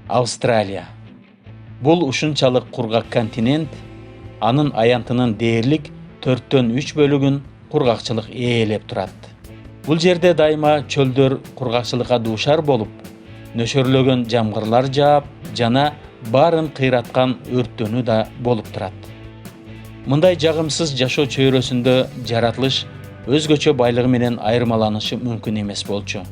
Австралия. Бул ушунчалык кургак континент, анын аянтынын дээрлик 4-3 бөлүгүн кургакчылык ээлеп турат. Бул жерде дайыма чөлдөр кургакчылыкка дуушар болуп, нөшөрлөгөн жамгырлар жаап жана баарын кыйраткан өрттөнүү да болуп турат. Мындай жагымсыз жашоо чөйрөсүндө жаратылыш өзгөчө байлыгы менен айырмаланышы мүмкүн эмес болчу.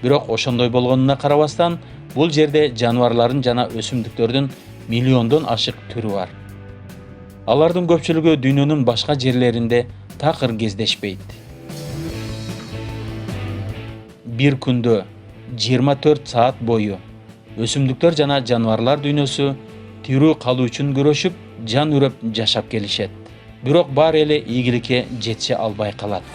Бирок ошондой болгонуна карабастан, бул жерде жаныбарлардын жана өсүмдүктөрдүн миллиондон ашык түрү бар. Алардын көпчүлүгү дүйнөнүн башка жерлеринде такыр кездешпейт. Бир күндө 24 саат бою өсүмдүктөр жана жаныбарлар дүйнөсү тирүү калуу үчүн күрөшүп, жан үрөп жашап келишет. Бирок баары эле ийгиликке жетише албай калат.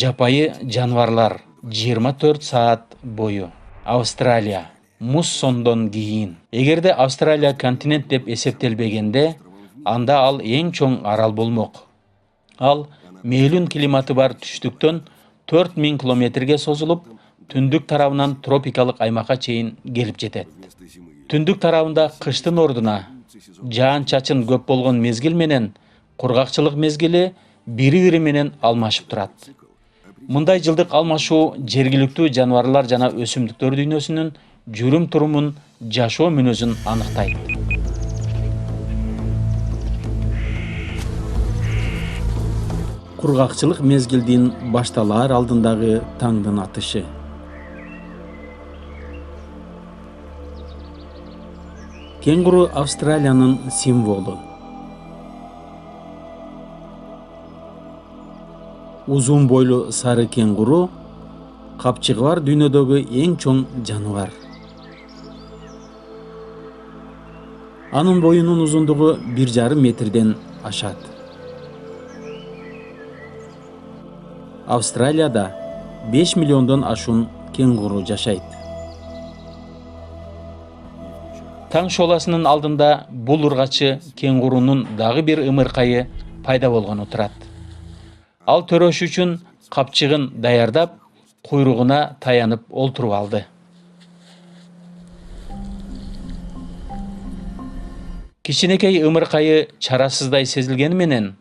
Жапайы жаныбарлар 24 саат бою. Австралия. Муссондон кийин. Эгерде Австралия континент деп эсептелбегенде, анда ал эң чоң арал болмок. Ал мейлүн климаты бар түштүктөн 4000 километрге созулуп, түндүк тарабынан тропикалык аймакка чейин келип жетет. Түндүк тарабында кыштын ордуна жаан-чачын көп болгон мезгил менен кургакчылык мезгили бири-бири менен алмашып турат. Мындай жылдык алмашуу жергиликтүү жаныбарлар жана өсүмдүктөр дүйнөсүнүн жүрүм-турумун, жашоо мүнөзүн аныктайт. Кургакчылык мезгилдин башталаар алдындагы таңдын атышы. Кенгуру Австралиянын символу. Узун бойлуу сары кенгуру капчыгы бар дүйнөдөгү эң чоң жаныбар. Анын боюнун узундугу 1,5 метрден ашат. Австралияда 5 миллиондон ашуун кенгуру жашайт. Таң шоласынын алдында бул ургачы кенгурунун дагы бир ымыркайы пайда болгону турат. Ал төрөш үчүн капчыгын даярдап, куйругуна таянып олтуруп алды. Кичинекей ымыркайы чарасыздай сезилгени менен,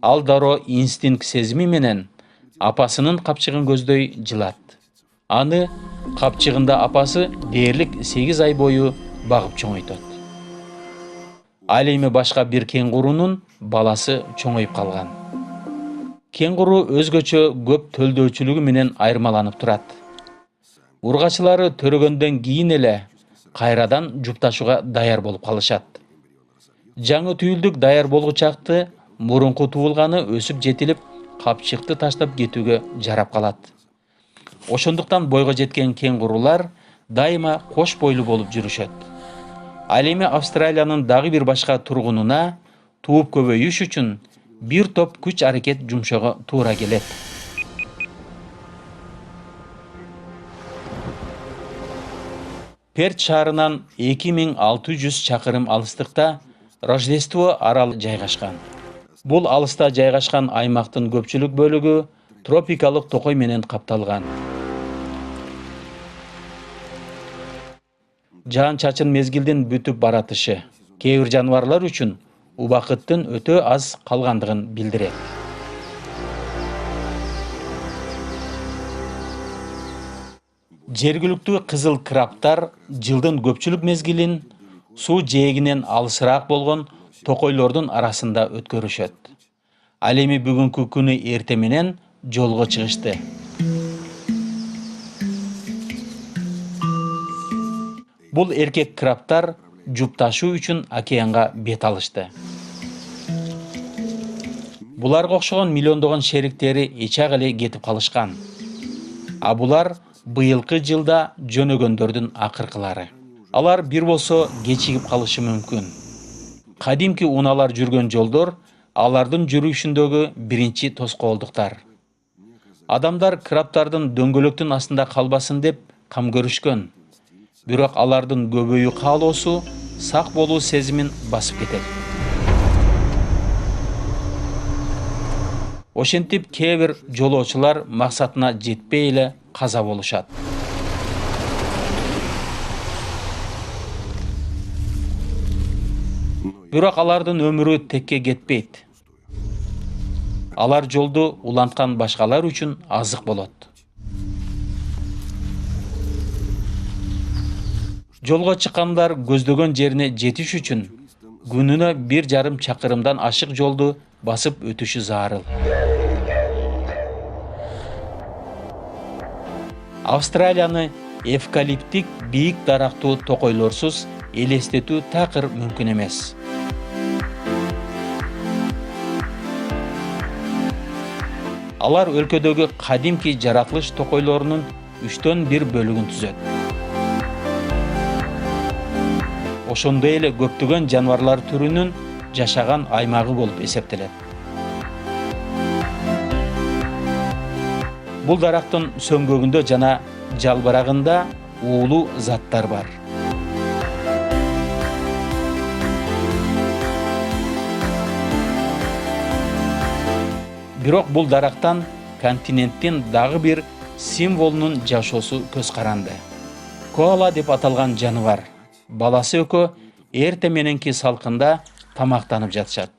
ал дароо инстинкт сезими менен апасынын капчыгын көздөй жылат. Аны капчыгында апасы дээрлик 8 ай бою багып чоңойтот. Ал эми башка бир кенгурунун баласы чоңоюп калган. Кенгуру өзгөчө көп төлдөөчүлүгү менен айырмаланып турат. Ургачылары төрөгөндөн кийин эле кайрадан жупташууга даяр болуп калышат. Жаңы түйүлдүк даяр болгучакты мурунку туулганы өсүп жетилип, капчыкты таштап кетүүгө жарап калат. Ошондуктан бойго жеткен кенгурулар дайыма кош бойлуу болуп жүрүшөт. Ал эми Австралиянын дагы бир башка тургунуна тууп көбөйүш үчүн бир топ күч аракет жумшоого туура келет. Перт шаарынан 2600 чакырым алыстыкта Рождество аралы жайгашкан. Бул алыста жайгашкан аймактын көпчүлүк бөлүгү тропикалык токой менен капталган. Жаан-чачын мезгилдин бүтүп баратышы кээ бир жаныбарлар үчүн убакыттын өтө аз калгандыгын билдирет. Жергиликтүү кызыл крабтар жылдын көпчүлүк мезгилин суу жээгинен алысыраак болгон токойлордун арасында өткөрүшөт. Ал эми бүгүнкү күнү эрте менен жолго чыгышты. Бул эркек крабтар жупташуу үчүн океанга бет алышты. Буларга окшогон миллиондогон шериктери эчак эле кетип калышкан. А булар быйылкы жылда жөнөгөндөрдүн акыркылары. Алар бир болсо кечигип калышы мүмкүн. Кадимки унаалар жүргөн жолдор алардын жүрүшүндөгү биринчи тоскоолдуктар. Адамдар крабтардын дөңгөлөктүн астында калбасын деп кам көрүшкөн. Бирок алардын көбөйүү каалоосу сак болуу сезимин басып кетет. Ошентип кээ бир жолоочулар максатына жетпей эле каза болушат. Бирок алардын өмүрү текке кетпейт. Алар жолду уланткан башкалар үчүн азык болот. Жолго чыккандар көздөгөн жерине жетиш үчүн күнүнө 1,5 чакырымдан ашык жолду басып өтүшү зарыл. Австралияны эвкалиптик бийик дарактуу токойлорсуз элестетүү такыр мүмкүн эмес. Алар өлкөдөгү кадимки жаратылыш токойлорунун 1/3 бөлүгүн түзөт. Ошондой эле көптөгөн жаныбарлар түрүнүн жашаган аймагы болуп эсептелет. Бул дарактын сөңгөгүндө жана жалбырагында уулуу заттар бар. Бирок бул дарактан континенттин дагы бир символунун жашоосу көз каранды. Коала деп аталган жаныбар. Баласы экөө эрте мененки салкында тамактанып жатышат.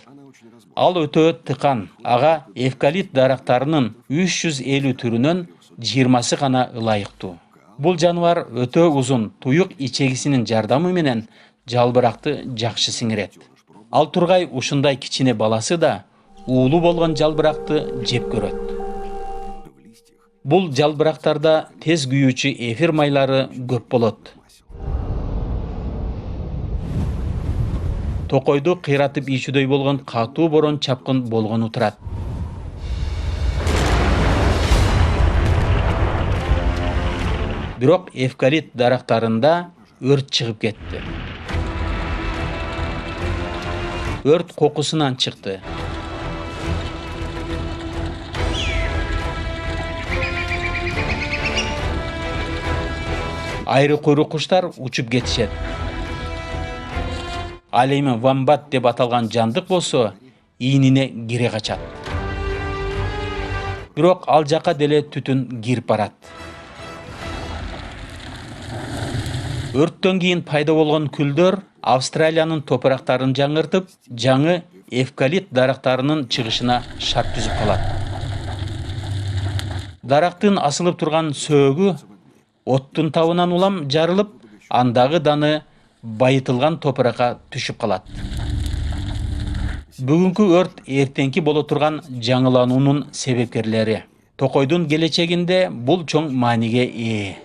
Ал өтө тыкан. Ага эвкалипт дарактарынын 350 түрүнөн 20сы гана ылайыктуу. Бул жаныбар өтө узун туюк ичегисинин жардамы менен жалбыракты жакшы сиңирет. Ал тургай ушундай кичине баласы да уулуу болгон жалбыракты жеп көрөт. Бул жалбырактарда тез күйүүчү эфир майлары көп болот. Токойду кыйратып ичүүдөй болгон катуу борон чапкын болгону турат. Бирок эвкалипт дарактарында өрт чыгып кетти. Өрт кокусунан чыкты. Айры куйрук куштар учуп кетишет. Ал эми вамбат деп аталган жандык болсо ийнине кире качат. Бирок ал жака деле түтүн кирип барат. Өрттөн кийин пайда болгон күлдөр Австралиянын топурактарын жаңыртып, жаңы эвкалипт дарактарынын чыгышына шарт түзүп калат. Дарактын асылып турган сөөгү оттун табынан улам жарылып, андагы даны байытылган топуракка түшүп калат. Бүгүнкү өрт эртеңки боло турган жаңылануунун себепкерлери. Токойдун келечегинде бул чоң мааниге ээ.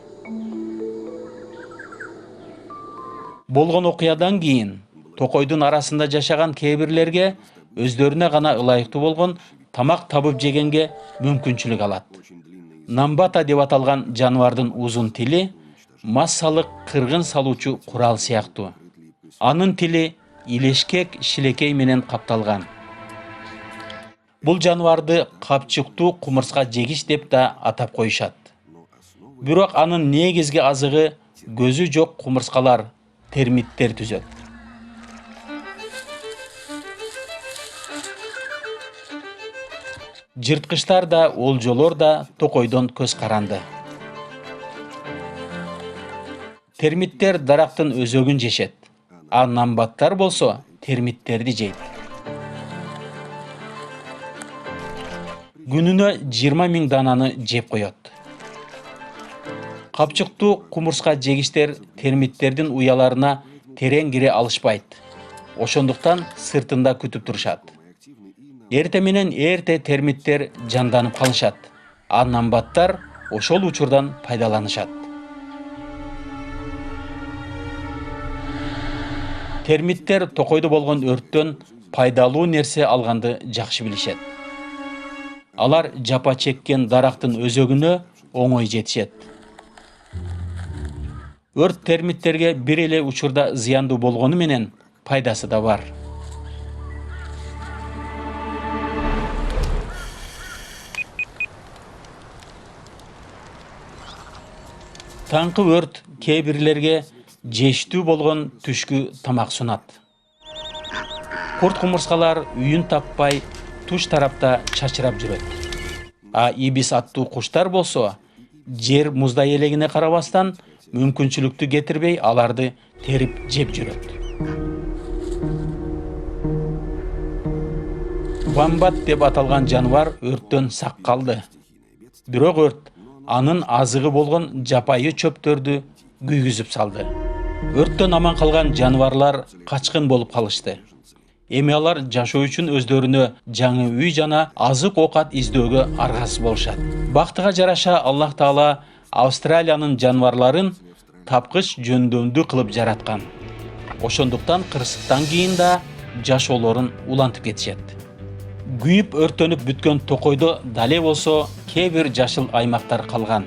Болгон окуядан кийин токойдун арасында жашаган кээ бирлерге өздөрүнө гана ылайыктуу болгон тамак табып жегенге мүмкүнчүлүк алат. Намбата деп аталган жаныбардын узун тили массалык кыргын салуучу курал сыяктуу. Анын тили илешкек шилекей менен капталган. Бул жаныбарды капчыктуу кумурска жегич деп да атап коюшат. Бирок анын негизги азыгы көзү жок кумурскалар, термиттер түзөт. Жырткычтар да, олжолор да токойдон көз каранды. Термиттер дарактын өзөгүн жешет, а намбаттар болсо термиттерди жейт. Күнүнө 20 000 дананы жеп коет. Капчыктуу кумурска жегичтер термиттердин уяларына терең кире алышпайт. Ошондуктан сыртында күтүп турушат. Эрте менен эрте термиттер жанданып калышат, а намбаттар ошол учурдан пайдаланышат. Термиттер токойдо болгон өрттөн пайдалуу нерсе алганды жакшы билишет. Алар жапа чеккен дарактын өзөгүнө оңой жетишет. Өрт термиттерге бир эле учурда зыяндуу болгону менен пайдасы да бар. Таңкы өрт кээ бирлерге жештүү болгон түшкү тамак сунат. Курт кумурскалар үйүн таппай туш тарапта чачырап жүрөт. А ибис аттуу куштар болсо, жер муздай элегине карабастан мүмкүнчүлүктү кетирбей аларды терип жеп жүрөт. Вамбат деп аталган жаныбар өрттөн сак калды. Бирок өрт анын азыгы болгон жапайы чөптөрдү күйгүзүп салды. Өрттөн аман калган жаныбарлар качкын болуп калышты. Эми алар жашоо үчүн өздөрүнө жаңы үй жана азык оокат издөөгө аргасыз болушат. Бактыга жараша Аллах Таала Австралиянын жаныбарларын тапкыч жөндөмдүү кылып жараткан. Ошондуктан кырсыктан кийин да жашоолорун улантып кетишет. Күйүп өртөнүп бүткөн токойдо дале болсо кээ бир жашыл аймактар калган.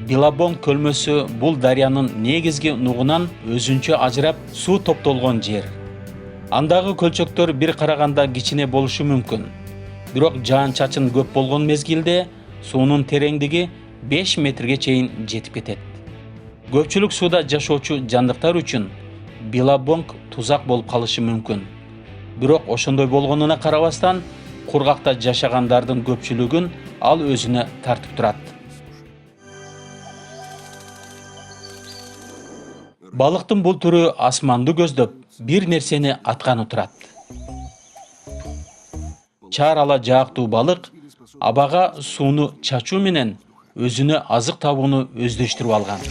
Билабонг көлмөсү бул дарыянын негизги нугунан өзүнчө ажырап суу топтолгон жер. Андагы көлчөктөр бир караганда кичине болушу мүмкүн. Бирок жаан-чачын көп болгон мезгилде суунун тереңдиги 5 метрге чейин жетип кетет. Көпчүлүк сууда жашоочу жандыктар үчүн Билабонг тузак болуп калышы мүмкүн. Бирок ошондой болгонуна карабастан, кургакта жашагандардын көпчүлүгүн ал өзүнө тартып турат. Балыктын бул түрү асманды көздөп, бир нерсени атканы турат. Чаар ала жаактуу балык абага сууну чачуу менен өзүнө азык табууну өздөштүрүп алган.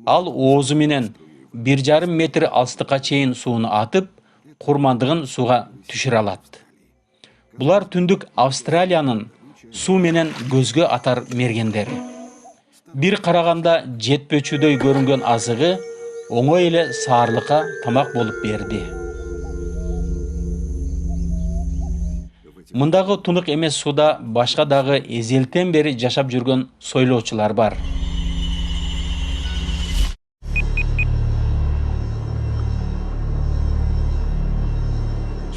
Ал оозу менен 1,5 метр алыстыкка чейин сууну атып, курмандыгын сууга түшүрө алат. Булар түндүк Австралиянын суу менен көзгө атар мергендери. Бир караганда жетпөчүдөй көрүнгөн азыгы оңой эле саарлыкка тамак болуп берди. Мындагы тунук эмес сууда башка дагы эзелтен бери жашап жүргөн сойлоочулар бар.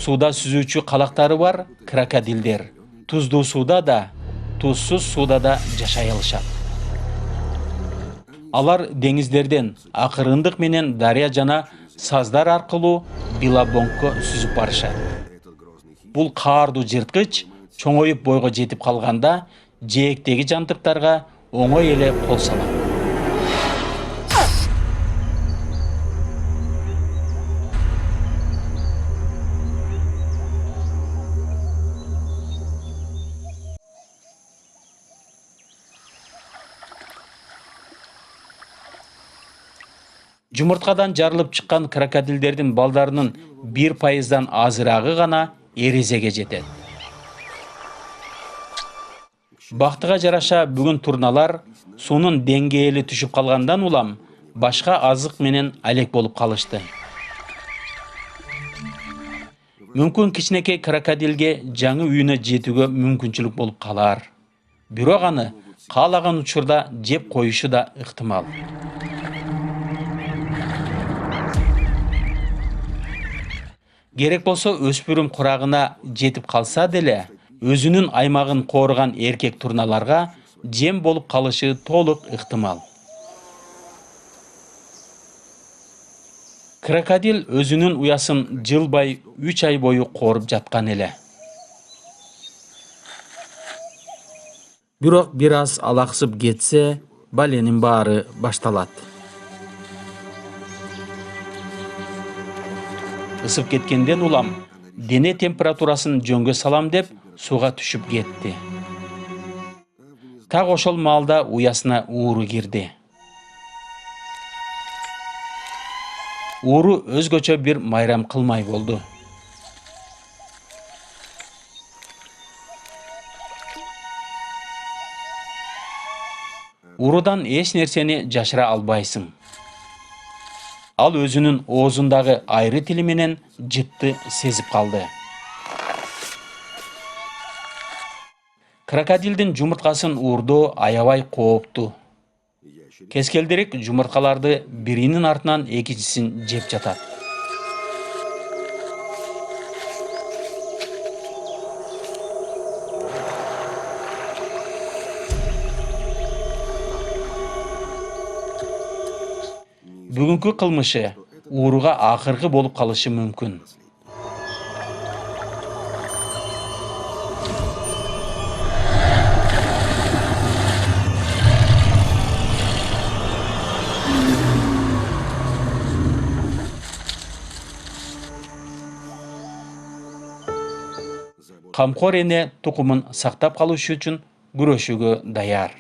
Сууда сүзүүчү калактары бар крокодилдер. Туздуу сууда да, тузсуз сууда да жашай алышат. Алар деңиздерден акырындык менен дарыя жана саздар аркылуу Билабонгко сүзүп барышат. Бул каардуу жырткыч чоңоюп бойго жетип калганда жээктеги жантыктарга оңой эле кол салат. Жумурткадан жарылып чыккан крокодилдердин балдарынын 1% азырагы гана эрезеге жетет. Бактыга жараша бүгүн турналар суунун деңгээли түшүп калгандан улам башка азык менен алек болуп калышты. Мүмкүн кичинекей крокодилге жаңы үйүнө жетүүгө мүмкүнчүлүк болуп калар. Бирок аны каалаган учурда жеп коюшу да ыктымал. Керек болсо өспүрүм курагына жетип калса деле, өзүнүн аймагын кооруган эркек турналарга жем болуп калышы толук ыктымал. Крокодил өзүнүн уясын жылбай 3 ай бою кооруп жаткан эле. Бирок бир аз алаксып кетсе, баленин баары башталат. Ысып кеткенден улам, дене температурасын жөнгө салам деп сууга түшүп кетти. Так ошол маалда уясына ууру кирди. Ууру өзгөчө бир майрам кылмай болду. Уурудан эч нерсени жашыра албайсың. Ал өзүнүн оозундагы айры тили менен жытты сезип калды. Крокодилдин жумурткасын уурдоо аябай кооптуу. Кескелдирик жумурткаларды биринин артынан экинчисин жеп жатат. Бүгүнкү кылмышы ууруга акыркы болуп калышы мүмкүн. Камкор эне тукумун сактап калыш үчүн күрөшүүгө даяр.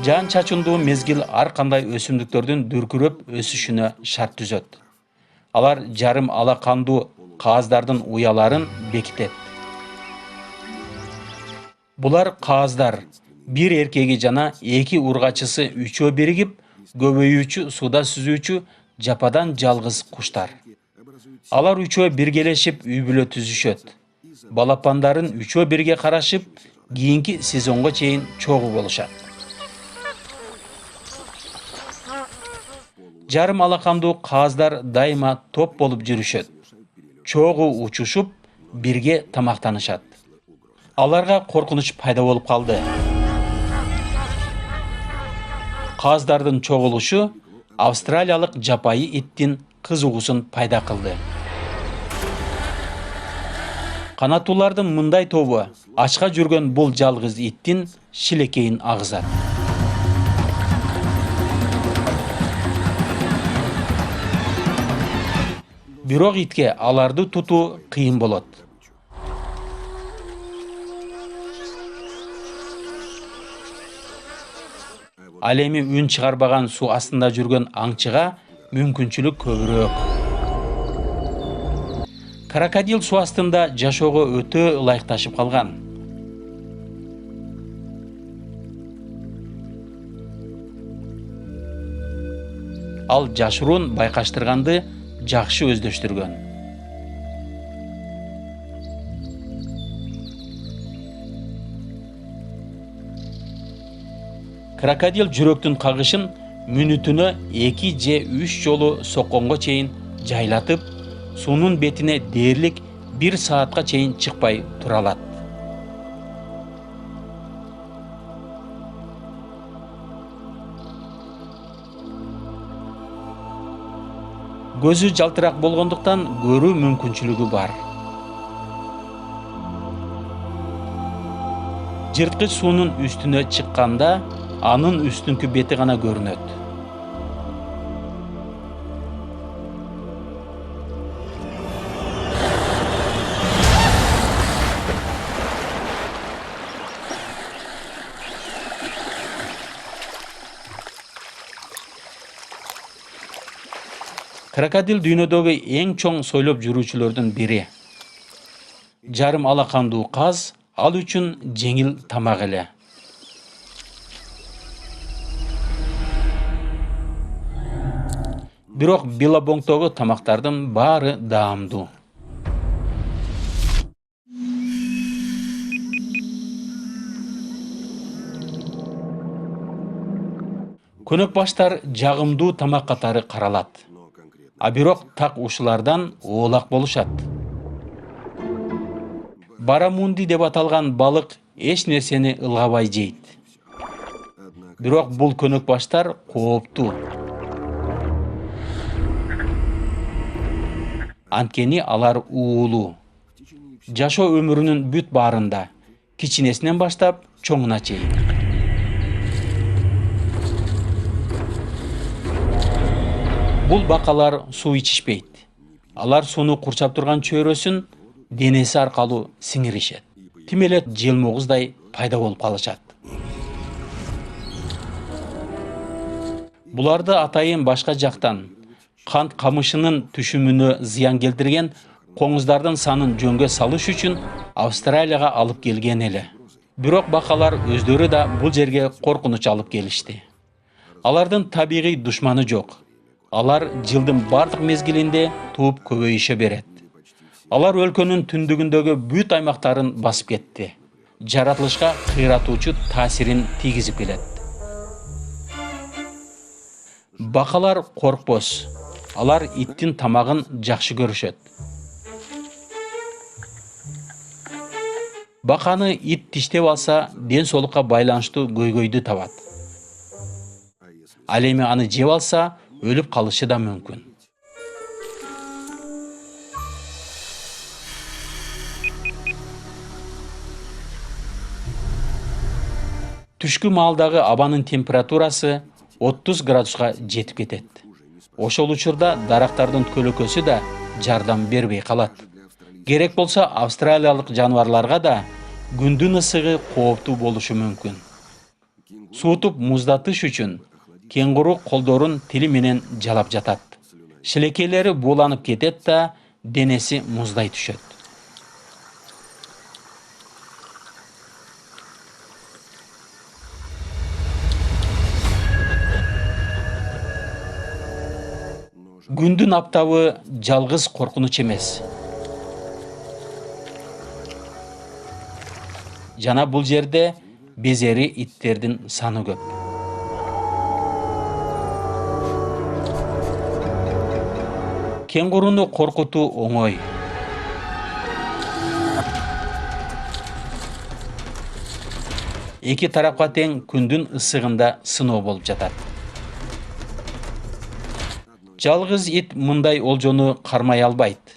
Жаан чачындуу мезгил ар кандай өсүмдүктөрдүн дүркүрөп өсүшүнө шарт түзөт. Алар жарым алакандуу кааздардын уяларын бекитет. Булар кааздар бир эркеги жана эки ургачысы үчөө биригип, көбөйүүчү сууда сүзүүчү жападан жалгыз куштар. Алар үчөө биргелешип үй бүлө түзүшөт. Балапандарын үчөө бирге карашып, кийинки сезонго чейин чогуу болушат. Жарым алакандуу кааздар дайыма топ болуп жүрүшөт. Чогуу учушуп, бирге тамактанышат. Аларга коркунуч пайда болуп калды. Кааздардын чогулушу австралиялык жапайы иттин кызыгуусун пайда кылды. Канаттуулардын мындай тобу ачка жүргөн бул жалгыз иттин шилекейин агызат. Бирок итке аларды тутуу кыйын болот. Ал эми үн чыгарбаган суу астында жүргөн аңчыга мүмкүнчүлүк көбүрөөк. Крокодил суу астында жашоого өтө ылайыкташып калган. Ал жашыруун байкаштырганды жакшы өздөштүргөн. Крокодил жүрөктүн кагышын мүнөтүнө 2 же 3 жолу сокконго чейин жайлатып, суунун бетине дээрлик 1 саатка чейин чыкпай тура алат. Көзү жалтыраак болгондуктан көрүү мүмкүнчүлүгү бар. Жырткыч суунун үстүнө чыкканда анын үстүнкү бети гана көрүнөт. Крокодил дүйнөдөгү эң чоң сойлоп жүрүүчүлөрдүн бири. Жарым алакандуу каз ал үчүн жеңил тамак эле. Бирок Биллабонгдогу тамактардын баары даамдуу. Көнөк баштар жагымдуу тамак катары каралат. А бирок так ушулардан оолак болушат. Барамунди деп аталган балык эч нерсени ылгабай жейт. Бирок бул көнөк баштар кооптуу. Анткени алар уулуу. Жашоо өмүрүнүн бүт баарында, кичинесинен баштап чоңуна чейин. Бул бакалар суу ичишпейт. Алар сууну курчап турган чөйрөсүн денеси аркылуу сиңиришет. Тим эле желмогуздай пайда болуп калышат. Буларды атайын башка жактан кант камышынын түшүмүнө зыян келтирген коңуздардын санын жөнгө салыш үчүн Австралияга алып келген эле. Бирок бакалар өздөрү да бул жерге коркунуч алып келишти. Алардын табигый душманы жок. Алар жылдын бардык мезгилинде тууп көбөйүшө берет. Алар өлкөнүн түндүгүндөгү бүт аймактарын басып кетти. Жаратылышка кыйратуучу таасирин тийгизип келет. Бакалар коркпос. Алар иттин тамагын жакшы көрүшөт. Баканы ит тиштеп алса, ден соолукка байланыштуу көйгөйдү табат. Ал эми аны жеп алса, өлүп калышы да мүмкүн. Түшкү маалдагы абанын температурасы 30 градуска жетип кетет. Ошол учурда дарактардын көлөкөсү да жардам бербей калат. Керек болсо австралиялык жаныбарларга да күндүн ысыгы кооптуу болушу мүмкүн. Суутуп муздатыш үчүн кеңгуру колдорун тили менен жалап жатат. Шилекейлери бууланып кетет да денеси муздай түшөт. Күндүн аптабы жалгыз коркунуч эмес. Жана бул жерде безери иттердин саны көп. Кеңгуруну коркутуу оңой. Эки тарапка тең күндүн ысыгында сыноо болуп жатат. Жалгыз ит мындай олжону кармай албайт.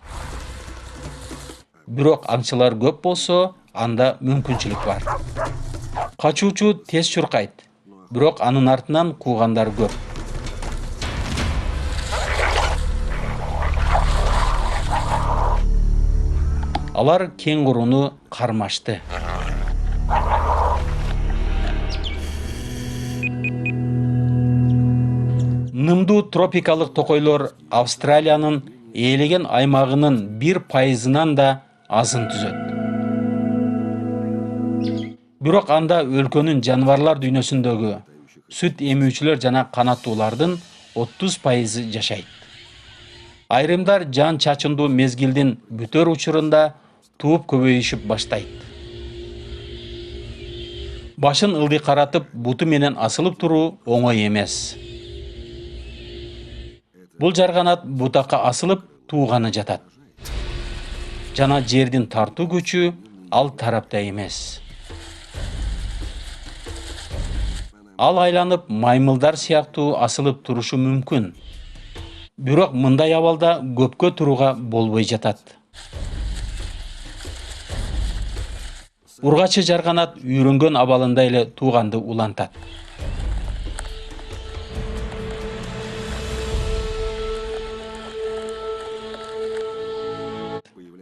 Бирок аңчылар көп болсо, анда мүмкүнчүлүк бар. Качуучу тез чуркайт, бирок анын артынан куугандар көп. Алар кеңгуруну кармашты. Нымдуу тропикалык токойлор Австралиянын ээлеген аймагынын 1% да азын түзөт. Бирок анда өлкөнүн жаныбарлар дүйнөсүндөгү сүт эмүүчүлөр жана канаттуулардын 30% жашайт. Айрымдар жан чачындуу мезгилдин бүтөр учурунда тууп көбөйүшүп баштайт. Башын ылдый каратып, буту менен асылып туруу оңой эмес. Бул жарганат бутакка асылып тууганы жатат. Жана жердин тартуу күчү ал тарапта эмес. Ал айланып маймылдар сыяктуу асылып турушу мүмкүн. Бирок мындай абалда көпкө турууга болбой жатат. Ургачы жарганат үйрөнгөн абалында эле тууганды улантат.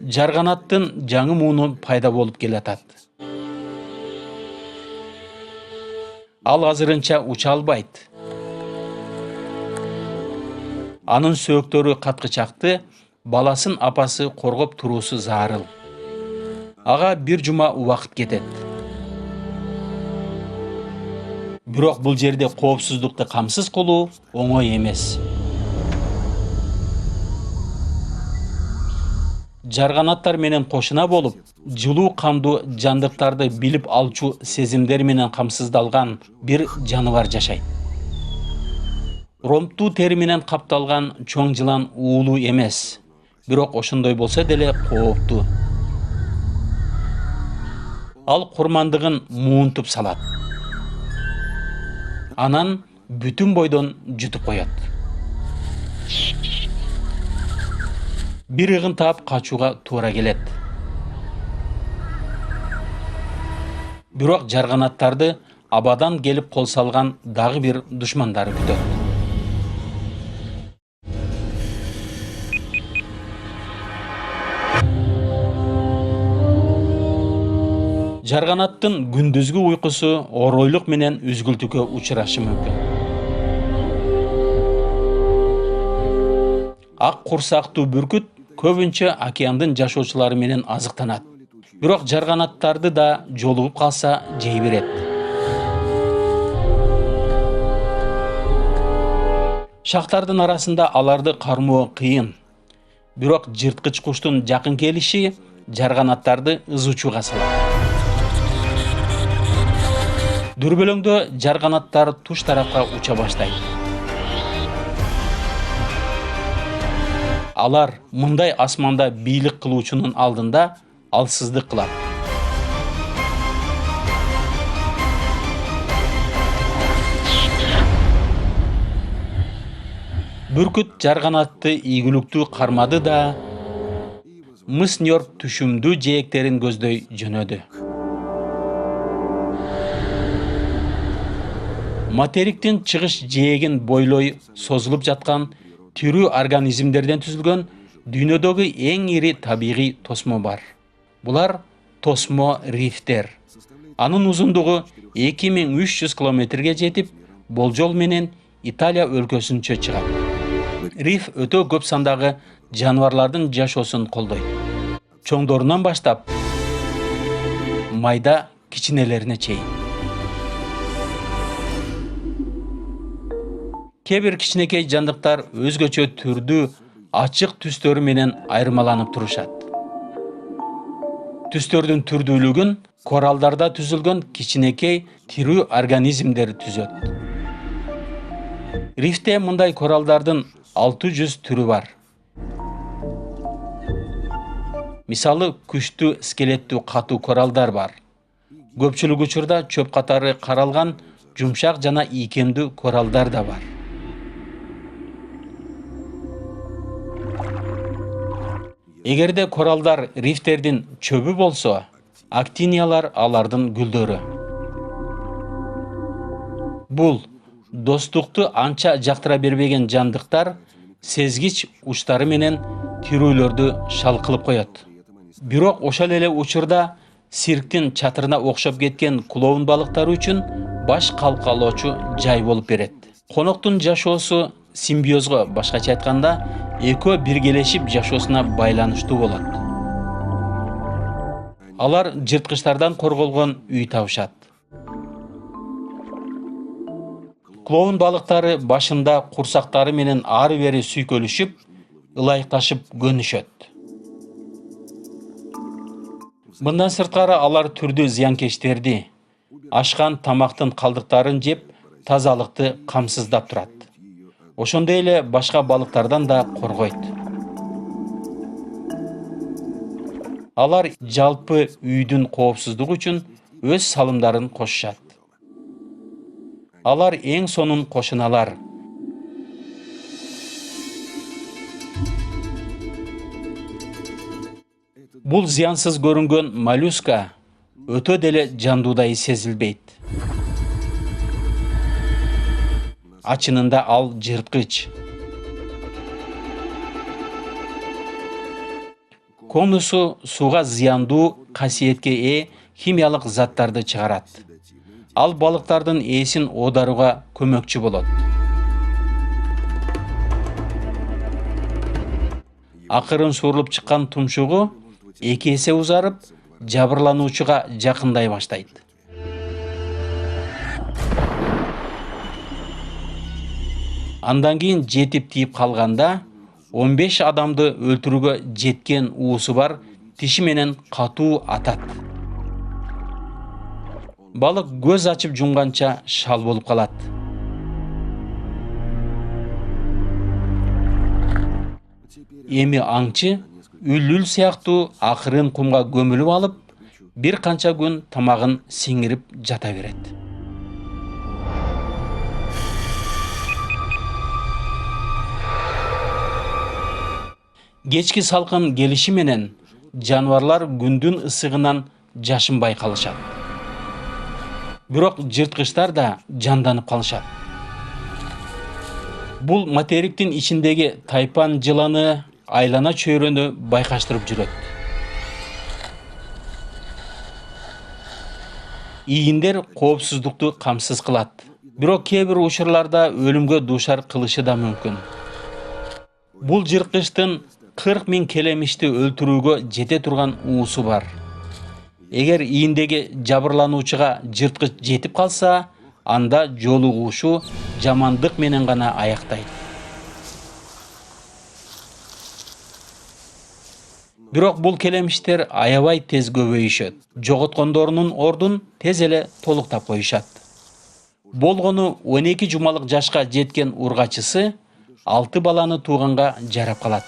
Жарганаттын жаңы мууну пайда болуп келатат. Ал азырынча уча албайт. Анын сөөктөрү каткычакты, баласын апасы коргоп туруусу зарыл. Ага 1 жума убакыт кетет. Бирок бул жерде коопсуздукту камсыз кылуу оңой эмес. Жарганаттар менен кошуна болуп, жылуу кандуу жандыктарды билип алчу сезимдер менен камсыздалган бир жаныбар жашайт. Ромптуу тери менен капталган чоң жылан уулуу эмес, бирок ошондой болсо деле кооптуу. Ал курмандыгын муунтуп салат. Анан бүтүн бойдон жутуп коет. Бир ыгын таап качууга туура келет. Бирок жарганаттарды абадан келип кол салган дагы бир душмандары күтөт. Жарганаттын күндүзгү уйкусу оройлук менен үзгүлтүккө учурашы мүмкүн. Ак курсактуу бүркүт көбүнчө океандын жашоочулары менен азыктанат. Бирок жарганаттарды да жолугуп калса жей берет. Шактардын арасында аларды кармоо кыйын. Бирок жырткыч куштун жакын келиши жарганаттарды ызучууга салат. Дүрбөлөңдө жарганаттар туш тарапка уча баштайт. Алар мындай асманда бийлик кылуучунун алдында алсыздык кылат. Бүркүт жарганатты ийгиликтүү кармады да мыс Нью-Йорк түшүмдүү жээктерин көздөй жөнөдү. Материктин чыгыш жээгин бойлой созулуп жаткан тирүү организмдерден түзүлгөн дүйнөдөгү эң ири табигый тосмо бар. Булар тосмо рифтер. Анын узундугу 2300 километрге жетип, болжол менен Италия өлкөсүнчө чыгат. Риф өтө көп сандагы жаныбарлардын жашоосун колдойт. Чоңдорунан баштап, майда кичинелерине чейин. Кээ бир кичинекей жандыктар өзгөчө түрдүү ачык түстөрү менен айырмаланып турушат. Түстөрдүн түрдүүлүгүн коралдарда түзүлгөн кичинекей тирүү организмдер түзөт. Рифте мындай коралдардын 600 түрү бар. Мисалы, күчтүү скелеттүү катуу коралдар бар. Көпчүлүк учурда чөп катары каралган жумшак жана ийкемдүү коралдар да бар. Эгерде коралдар рифтердин чөбү болсо, актиниялар алардын гүлдөрү. Бул достукту анча жактыра бербеген жандыктар сезгич учтары менен тирүүлөрдү шалкылып коет. Бирок ошол эле учурда сирктин чатырына окшоп кеткен клоун балыктары үчүн баш калкалоочу жай болуп берет. Коноктун жашоосу симбиозго, башкача айтканда, экөө биргелешип жашоосуна байланыштуу болот. Алар жырткычтардан корголгон үй табышат. Клоун балыктары башында курсактары менен ары-бери сүйкөлүшүп, ылайыкташып көнүшөт. Мындан сырткары алар түрдүү зыянкечтерди, ашкан тамактын калдыктарын жеп, тазалыкты камсыздап турат. Ошондой эле башка балыктардан да коргойт. Алар жалпы үйдүн коопсуздугу үчүн өз салымдарын кошушат. Алар эң сонун кошуналар. Бул зыянсыз көрүнгөн моллюска өтө деле жандуудай сезилбейт. Ачынында ал жырткыч. Конусу сууга зыяндуу касиетке ээ химиялык заттарды чыгарат. Ал балыктардын ээсин оодарууга көмөкчү болот. Акырын суурулуп чыккан тумшугу 2 эсе узарып, жабырлануучуга жакындай баштайт. Андан кийин жетип тийип калганда 15 адамды өлтүрүүгө жеткен уусу бар тиши менен катуу атат. Балык көз ачып жумганча шал болуп калат. Эми аңчы үлүл сыяктуу акырын кумга көмүлүп алып, бир канча күн тамагын сиңирип жата берет. Кечки салкын келиши менен жаныбарлар күндүн ысыгынан жашынбай калышат. Бирок жырткычтар да жанданып калышат. Бул материктин ичиндеги тайпан жыланы, айлана чөйрөнү байкаштырып жүрөт. Ийиндер коопсуздукту камсыз кылат. Бирок кээ бир учурларда өлүмгө дуушар кылышы да мүмкүн. Бул жырткычтын 40 000 келемишти өлтүрүүгө жете турган уусу бар. Эгер ийиндеги жабырлануучуга жырткыч жетип калса, анда жолугушуу жамандык менен гана аяктайт. Бирок бул келемиштер аябай тез көбөйүшөт. Жоготкондорунун ордун тез эле толуктап коюшат. Болгону 12 жумалык жашка жеткен ургачысы 6 баланы тууганга жарап калат.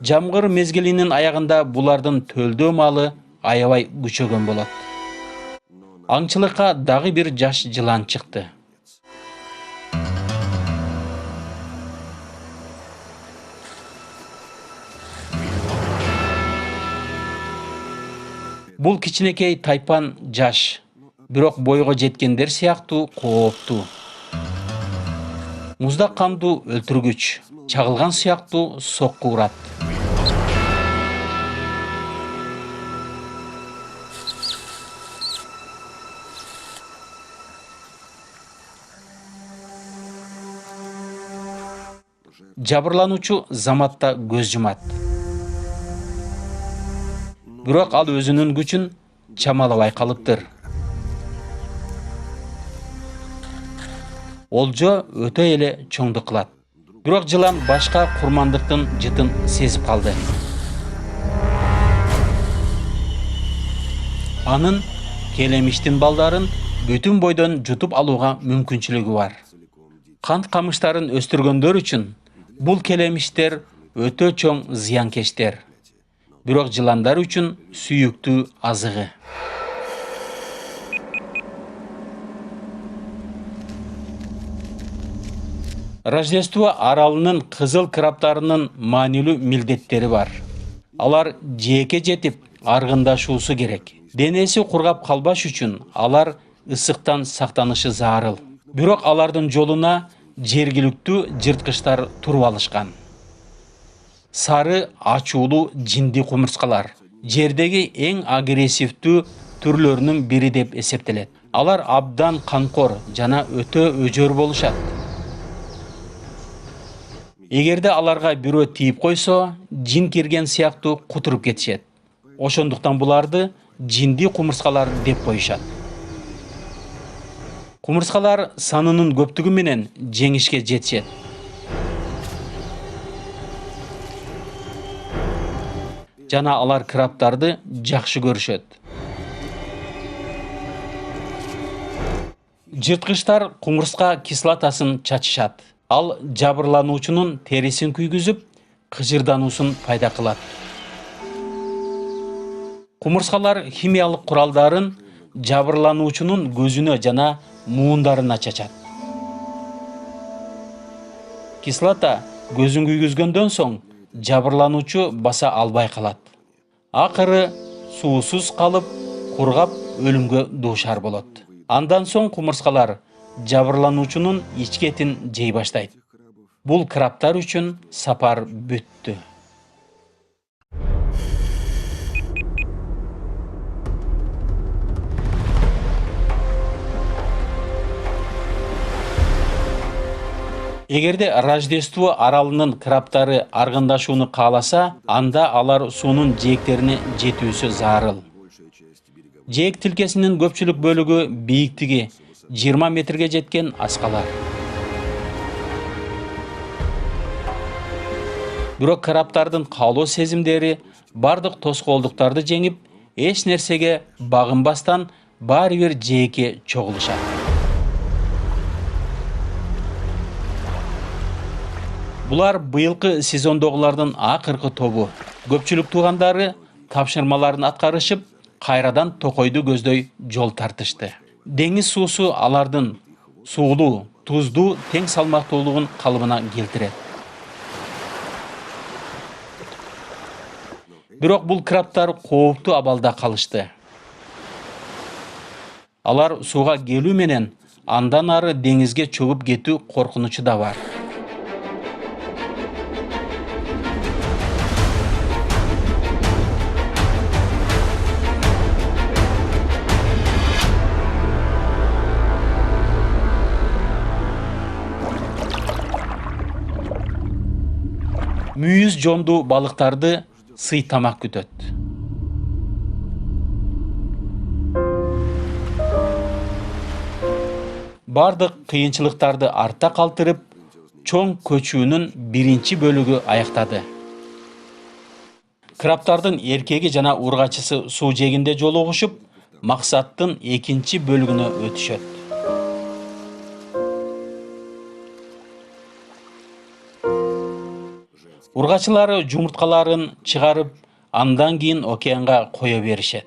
Жамгыр мезгилинин аягында булардын төлдөө малы аябай күчөгөн болот. Аңчылыкка дагы бир жаш жылан чыкты. Бул кичинекей тайпан жаш, бирок бойго жеткендер сыяктуу кооптуу. Муздак кандуу өлтүргүч, чагылган сыяктуу сокку урат. Жабырлануучу заматта көз жумат. Бирок ал өзүнүн күчүн чамалабай калыптыр. Олжо өтө эле чоңдук кылат. Бирок жылан башка курмандыктын жытын сезип калды. Анын келемиштин балдарын бүтүн бойдон жутуп алууга мүмкүнчүлүгү бар. Кант камыштарын өстүргөндөр үчүн бул келемиштер өтө чоң зыянкечтер. Бирок жыландар үчүн сүйүктүү азыгы. Рождество аралынын кызыл краптарынын маанилүү милдеттери бар. Алар жээкке жетип аргындашуусу керек. Денеси кургап калбаш үчүн алар ысыктан сактанышы зарыл. Бирок алардын жолуна жергиликтүү жырткычтар туруп алышкан. Сары ачуулуу жинди кумурскалар жердеги эң агрессивдүү түрлөрүнүн бири деп эсептелет. Алар абдан канкор жана өтө өжөр болушат. Эгерде аларга бирөө тийип койсо, жин кирген сыяктуу кутуруп кетишет. Ошондуктан буларды жинди кумурскалар деп коюшат. Кумурскалар санынын көптүгү менен жеңишке жетишет. Жана алар краптарды жакшы көрүшөт. Жырткычтар кумурска кислотасын чачышат. Ал жабырлануучунун терисин күйгүзүп, кыжырдануусун пайда кылат. Кумурскалар химиялык куралдарын жабырлануучунун көзүнө жана муундарына чачат. Кислота көзүн күйгүзгөндөн соң жабырлануучу баса албай калат. Акыры суусуз калып, кургап өлүмгө дуушар болот. Андан соң кумурскалар жабырлануучунун ички этин жей баштайт. Бул краптар үчүн сапар бүттү. Эгерде Рождество аралынын краптары аргындашууну кааласа, анда алар суунун жээктерине жетүүсү зарыл. Жээк тилкесинин көпчүлүк бөлүгү бийиктиги 20 метрге жеткен аскалар. Бирок краптардын каалоо сезимдери бардык тоскоолдуктарды жеңип, эч нерсеге багынбастан баары бир жээкке чогулушат. Булар быйылкы сезондогулардын акыркы тобу. Көпчүлүк туугандары тапшырмаларын аткарышып, кайрадан токойду көздөй жол тартышты. Деңиз суусу алардын суулуу, туздуу, тең салмактуулугун калыбына келтирет. Бирок бул краптар кооптуу абалда калышты. Алар сууга келүү менен андан ары деңизге чөгүп кетүү коркунучу да бар. Мүйүз жонду балыктарды сый тамак күтөт. Бардык кыйынчылыктарды артта калтырып, чоң көчүүнүн биринчи бөлүгү аяктады. Краптардын эркеги жана ургачысы суу жээгинде жолугушуп, максаттын экинчи бөлүгүнө өтүшөт. Ургачылары жумурткаларын чыгарып, андан кийин океанга кое беришет.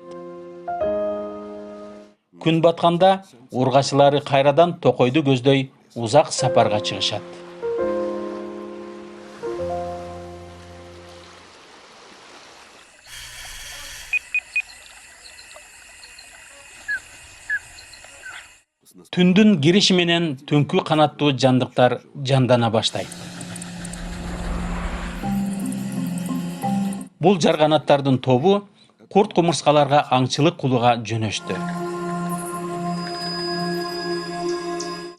Күн батканда ургачылары кайрадан токойду көздөй узак сапарга чыгышат. Түндүн кириши менен түнкү канаттуу жандыктар жандана баштайт. Бул жарганаттардын тобу курт кумурскаларга аңчылык кылууга жөнөштү.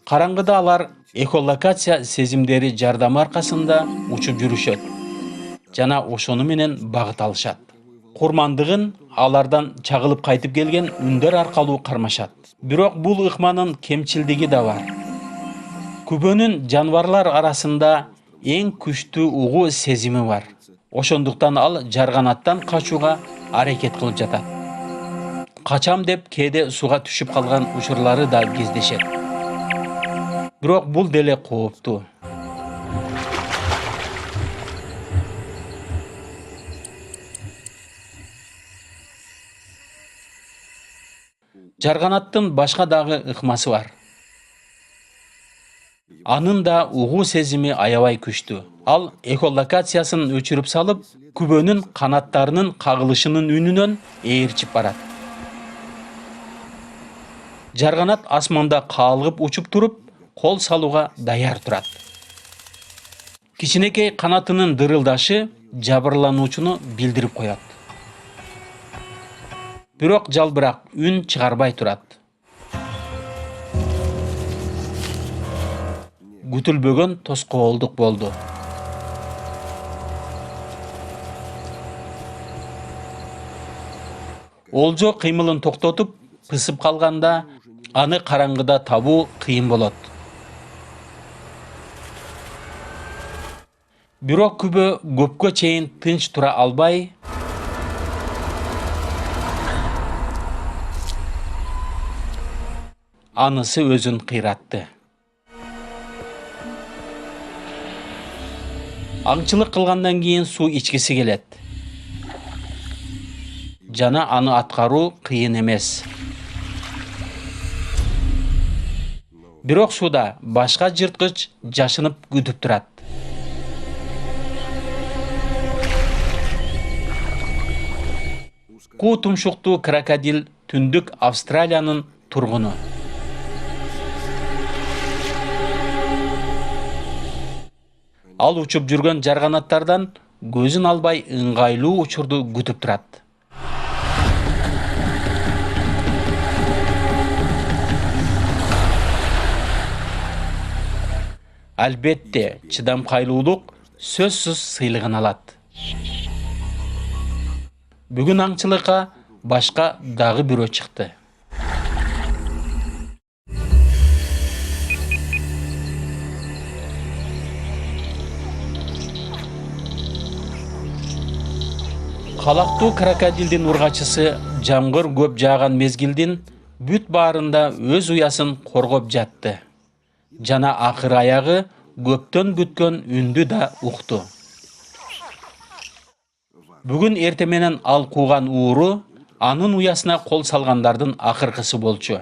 Караңгыда алар эхолокация сезимдери жардамы аркасында учуп жүрүшөт жана ошону менен багыт алышат. Курмандыгын алардан чагылып кайтып келген үндер аркалуу кармашат. Бирок бул ыкманын кемчилдиги да бар. Күбөнүн жаныбарлар арасында эң күчтүү угуу сезими бар. Ошондуктан ал жарганаттан качууга аракет кылып жатат. Качам деп кээде сууга түшүп калган учурлары да кездешет. Бирок бул деле кооптуу. Жарганаттын башка дагы ыкмасы бар. Анын да угуу сезими аябай күчтүү. Ал эхолокациясын өчүрүп салып, күбөнүн канаттарынын кагылышынын үнүнөн ээрчип барат. Жарганат асманда каалгып учуп туруп, кол салууга даяр турат. Кичинекей канатынын дырылдашы жабырлануучуну билдирип коет. Бирок жалбырак үн чыгарбай турат. Күтүлбөгөн тоскоолдук болду. Олжо кыймылын токтотуп, пысып калганда, аны караңгыда табуу кыйын болот. Бирок күбө көпкө чейин тынч тура албай, анысы өзүн кыйратты. Аңчылык кылгандан кийин суу ичкиси келет. Жана аны аткаруу кыйын эмес. Бирок сууда башка жырткыч жашынып күтүп турат. Куу тумшуктуу крокодил түндүк Австралиянын тургуну. Ал учуп жүргөн жарганаттардан көзүн албай ыңгайлуу учурду күтүп турат. Албетте, чыдамкайлуулук сөзсүз сыйлыгын алат. Бүгүн аңчылыкка башка дагы бирөө чыкты. Калактуу крокодилдин ургачысы жамгыр көп жааган мезгилдин бүт баарында өз уясын коргоп жатты. Жана акыр аягы көптөн күткөн үндү да укту. Бүгүн эрте менен ал кууган ууру анын уясына кол салгандардын акыркысы болчу.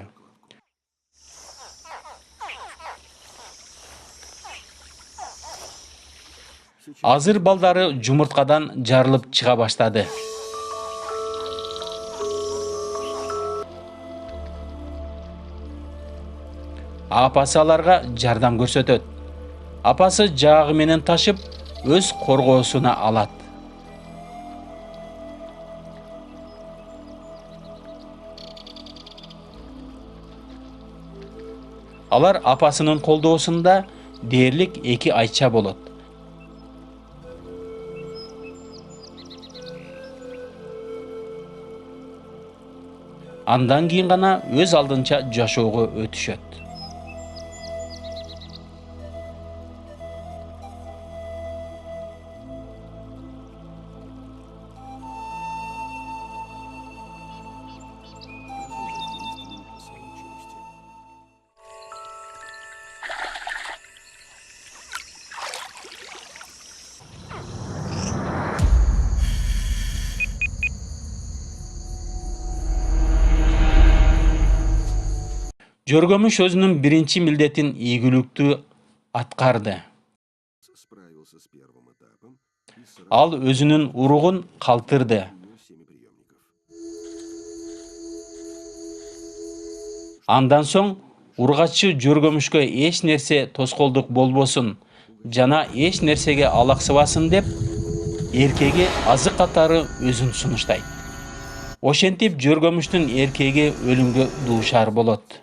Азыр балдары жумурткадан жарылып чыга баштады. Апасы аларга жардам көрсөтөт. Апасы жаагы менен ташып, өз коргоосуна алат. Алар апасынын колдоосунда дээрлик 2 айча болот. Андан кийин гана өз алдынча жашоого өтүшөт. Жөргөмүш өзүнүн биринчи милдетин ийгиликтүү аткарды. Ал өзүнүн уругун калтырды. Андан соң Ургаччы жөргөмүшкө эч нерсе тоскоолдук болбосун жана эч нерсеге алаксыбасын деп эркеги азык катары өзүн сунуштайт. Ошентип жөргөмүштүн эркеги өлүмгө дуушар болот.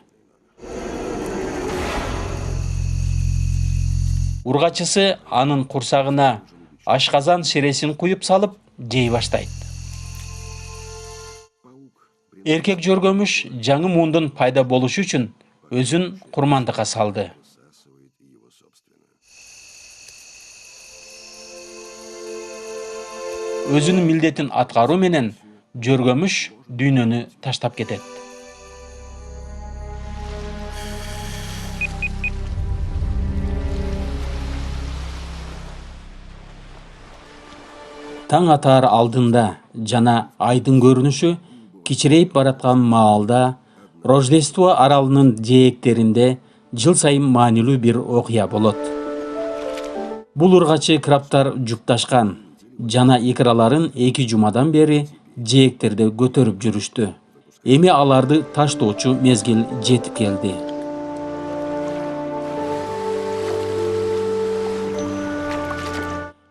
Ургачысы анын курсагына ашказан шересин куюп салып жей баштайт. Эркек жөргөмүш жаңы муундун пайда болушу үчүн өзүн курмандыкка салды. Өзүнүн милдетин аткаруу менен жөргөмүш дүйнөнү таштап кетет. Таң атаар алдында жана айдын көрүнүшү кичирейип бараткан маалда Рождество аралынын жээктеринде жыл сайын маанилүү бир окуя болот. Бул ургачы крабтар жупташкан жана икраларын 2 жумадан бери жээктерде көтөрүп жүрүштү. Эми аларды таштоочу мезгил жетип келди.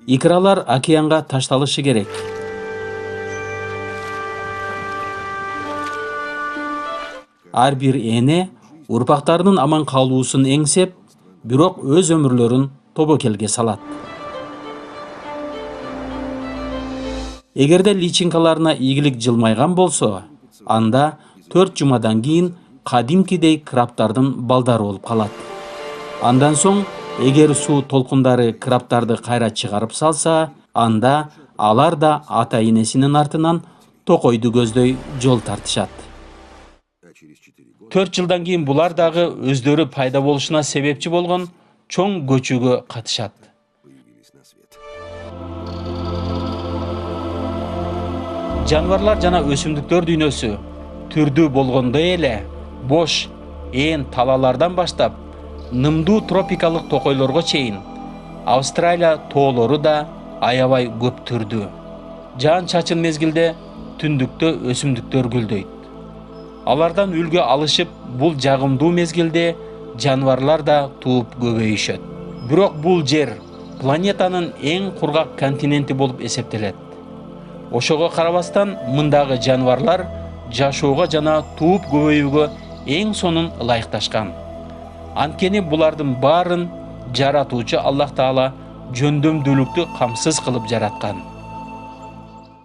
Икралар океанга ташталышы керек. Ар бир эне урпактарынын аман калуусун эңсеп, бирок өз өмүрлөрүн тобокелге салат. Эгерде личинкаларына ийгилик жылмайган болсо, анда 4 жумадан кийин кадимкидей крабтардын балдары болуп калат. Андан соң, эгер суу толкундары крабтарды кайра чыгарып салса, анда алар да ата-энесинин артынан токойду көздөй жол тартышат. 4 жылдан кийин булар дагы өздөрү пайда болушуна себепчи болгон чоң көчүүгө катышат. Жанварлар жана өсүмдүктөр дүйнөсү түрдүү болгондой эле бош ээн талаалардан баштап нымдуу тропикалык токойлорго чейин Австралия тоолору да аябай көп түрдүү. Жаан-чачын мезгилде түндүктө өсүмдүктөр гүлдөйт. Алардан үлгү алышып, бул жагымдуу мезгилде жанварлар да тууп көбөйүшөт. Бирок бул жер планетанын эң кургак континенти болуп эсептелет. Ошого карабастан, мындагы жанварлар жашоого жана тууп көбөйүүгө эң сонун ылайыкташкан. Анткени булардын баарын жаратуучу Аллах Таала жөндөмдүүлүктү камсыз кылып жараткан.